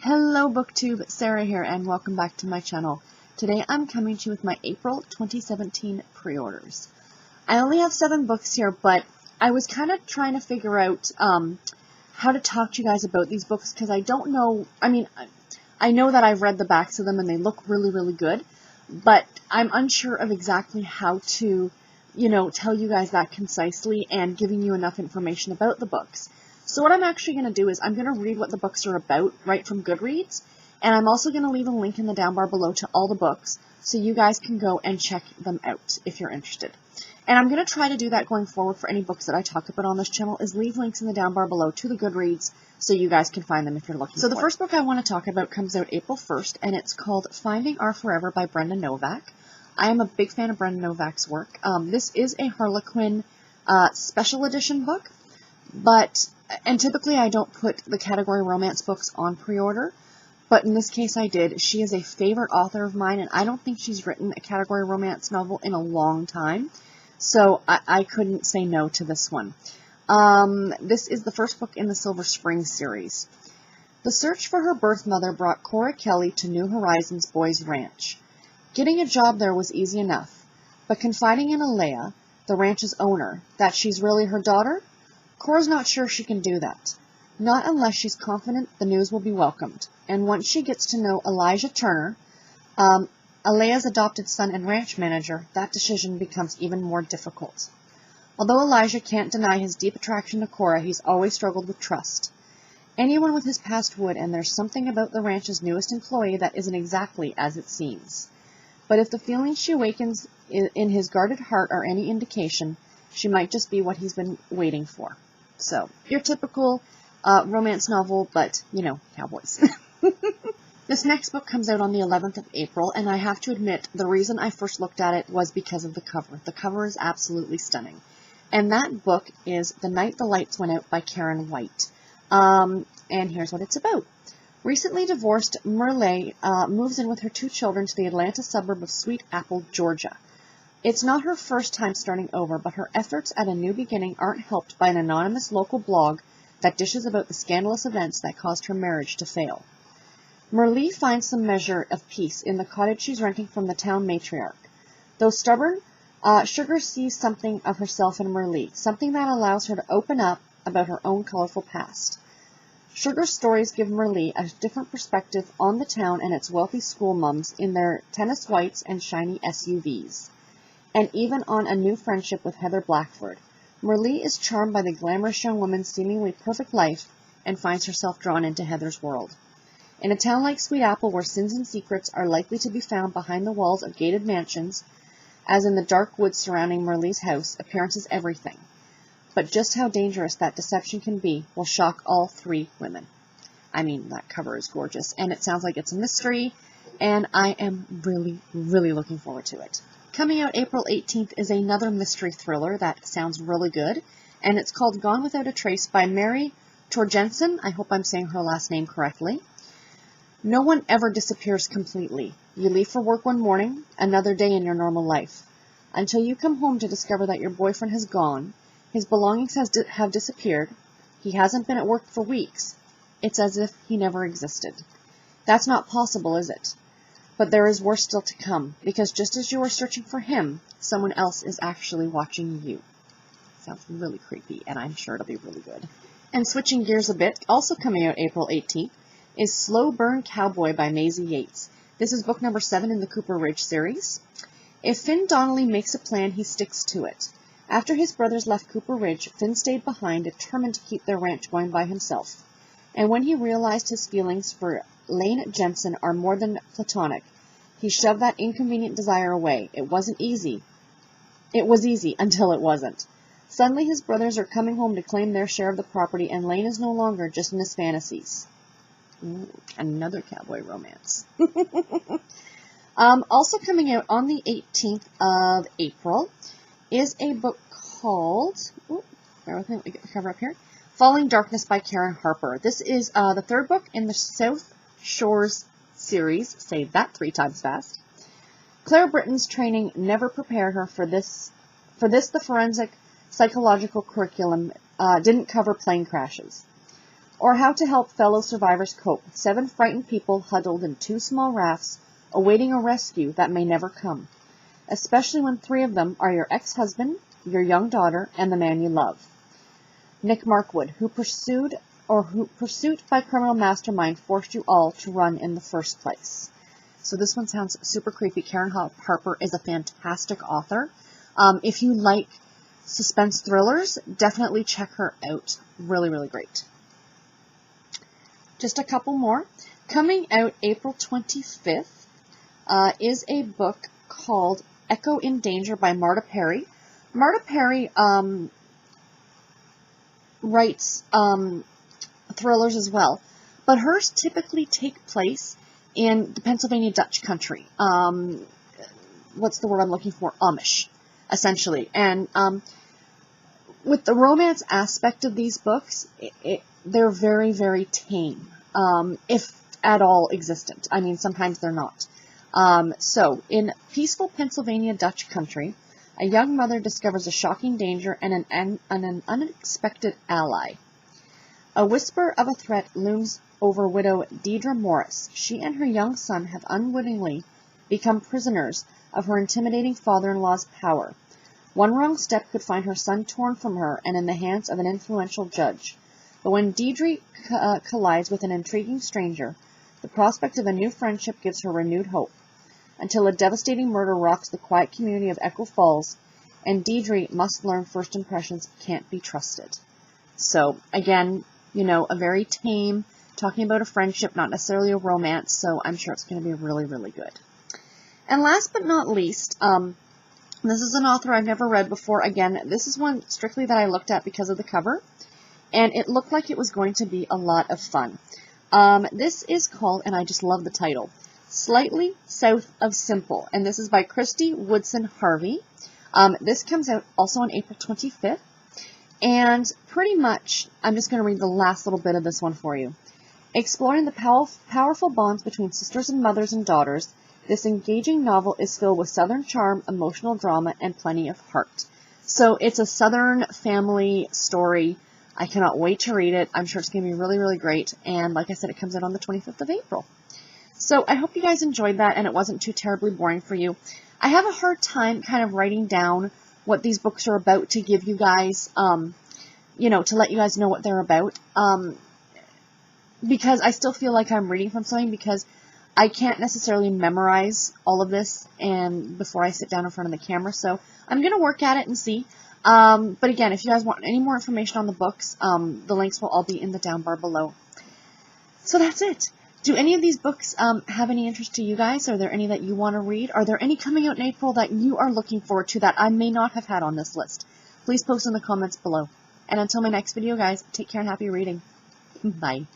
Hello BookTube, Sarah here, and welcome back to my channel. Today I'm coming to you with my April 2017 pre-orders. I only have 7 books here, but I was kind of trying to figure out how to talk to you guys about these books, because I don't know, I know that I've read the backs of them and they look really, really good, but I'm unsure of exactly how to, tell you guys that concisely and giving you enough information about the books. So what I'm actually going to do is I'm going to read what the books are about right from Goodreads, and I'm also going to leave a link in the down bar below to all the books so you guys can go and check them out if you're interested. And I'm going to try to do that going forward for any books that I talk about on this channel, is leave links in the down bar below to the Goodreads so you guys can find them if you're looking for it. So the first book I want to talk about comes out April 1st, and it's called Finding Our Forever by Brenda Novak. I am a big fan of Brenda Novak's work. This is a Harlequin special edition book, and typically I don't put the category romance books on pre-order, but in this case I did. She is a favorite author of mine, and I don't think she's written a category romance novel in a long time, so I couldn't say no to this one. This is the first book in the Silver Spring series. The search for her birth mother brought Cora Kelly to New Horizons Boys Ranch. Getting a job there was easy enough, but confiding in Alea, the ranch's owner, that she's really her daughter, Cora's not sure she can do that. Not unless she's confident the news will be welcomed. And once she gets to know Elijah Turner, Alea's adopted son and ranch manager, that decision becomes even more difficult. Although Elijah can't deny his deep attraction to Cora, he's always struggled with trust. Anyone with his past would, and there's something about the ranch's newest employee that isn't exactly as it seems. But if the feelings she awakens in his guarded heart are any indication, she might just be what he's been waiting for. So, your typical romance novel, but, cowboys. This next book comes out on the 11th of April, and I have to admit, the reason I first looked at it was because of the cover. The cover is absolutely stunning. And that book is The Night the Lights Went Out by Karen White. And here's what it's about. Recently divorced, Merle moves in with her 2 children to the Atlanta suburb of Sweet Apple, Georgia. It's not her first time starting over, but her efforts at a new beginning aren't helped by an anonymous local blog that dishes about the scandalous events that caused her marriage to fail. Merle finds some measure of peace in the cottage she's renting from the town matriarch. Though stubborn, Sugar sees something of herself in Merle, something that allows her to open up about her own colorful past. Sugar's stories give Merle a different perspective on the town and its wealthy school mums in their tennis whites and shiny SUVs. And even on a new friendship with Heather Blackford. Merle is charmed by the glamorous young woman's seemingly perfect life and finds herself drawn into Heather's world. In a town like Sweet Apple, where sins and secrets are likely to be found behind the walls of gated mansions, as in the dark woods surrounding Merle's house, appearance is everything. But just how dangerous that deception can be will shock all 3 women. That cover is gorgeous, and it sounds like it's a mystery, and I am really, really looking forward to it. Coming out April 18th is another mystery thriller that sounds really good, and it's called Gone Without a Trace by Mary Torjussen. I hope I'm saying her last name correctly. No one ever disappears completely. You leave for work one morning, another day in your normal life, until you come home to discover that your boyfriend has gone, his belongings have disappeared, he hasn't been at work for weeks. It's as if he never existed. That's not possible, is it? But there is worse still to come, because just as you are searching for him, someone else is actually watching you. Sounds really creepy, and I'm sure it'll be really good. And switching gears a bit, also coming out April 18th, is Slow Burn Cowboy by Maisy Yates. This is book number 7 in the Cooper Ridge series. If Finn Donnelly makes a plan, he sticks to it. After his brothers left Cooper Ridge, Finn stayed behind, determined to keep their ranch going by himself. And when he realized his feelings for Lane Jensen are more than platonic, he shoved that inconvenient desire away. It wasn't easy. It was easy until it wasn't. Suddenly his brothers are coming home to claim their share of the property, and Lane is no longer just in his fantasies. Ooh, another cowboy romance. Also coming out on the 18th of April is a book called, bear with me, let me get the cover up here, Falling Darkness by Karen Harper. This is the 3rd book in the South Shores series. Say that 3 times fast. Claire Britton's training never prepared her for this. The forensic psychological curriculum didn't cover plane crashes. or how to help fellow survivors cope. 7 frightened people huddled in 2 small rafts, awaiting a rescue that may never come, especially when 3 of them are your ex-husband, your young daughter, and the man you love. Nick Markwood, who pursuit by criminal mastermind forced you all to run in the first place. So this one sounds super creepy. Karen Harper is a fantastic author. If you like suspense thrillers, definitely check her out. Really, really great. Just a couple more. Coming out April 25th is a book called Echo in Danger by Marta Perry. Marta Perry writes thrillers as well, but hers typically take place in the Pennsylvania Dutch country. What's the word I'm looking for? Amish, essentially. And with the romance aspect of these books, they're very, very tame, if at all existent. I mean, sometimes they're not. So, in peaceful Pennsylvania Dutch country, a young mother discovers a shocking danger and an unexpected ally. A whisper of a threat looms over widow Deidre Morris. She and her young son have unwittingly become prisoners of her intimidating father-in-law's power. One wrong step could find her son torn from her and in the hands of an influential judge. But when Deidre collides with an intriguing stranger, the prospect of a new friendship gives her renewed hope, until a devastating murder rocks the quiet community of Echo Falls, and Deidre must learn first impressions can't be trusted. So, again, you know, a very tame, talking about a friendship, not necessarily a romance, so I'm sure it's going to be really, really good. And last but not least, this is an author I've never read before. Again, this is one strictly that I looked at because of the cover, and it looked like it was going to be a lot of fun. This is called, and I just love the title, Slightly South of Simple, and this is by Kristy, Woodson, Harvey. This comes out also on April 25th, and pretty much, I'm just going to read the last little bit of this one for you. Exploring the powerful bonds between sisters and mothers and daughters, this engaging novel is filled with Southern charm, emotional drama, and plenty of heart. So it's a Southern family story. I cannot wait to read it. I'm sure it's going to be really, really great. And like I said, it comes out on the 25th of April. So I hope you guys enjoyed that and it wasn't too terribly boring for you. I have a hard time kind of writing down what these books are about to give you guys, you know, to let you guys know what they're about. Because I still feel like I'm reading from something, because I can't necessarily memorize all of this and before I sit down in front of the camera. So I'm going to work at it and see. But again, if you guys want any more information on the books, the links will all be in the down bar below. So that's it. Do any of these books have any interest to you guys? Are there any that you want to read? Are there any coming out in April that you are looking forward to that I may not have had on this list? Please post in the comments below. And until my next video, guys, take care and happy reading. Bye.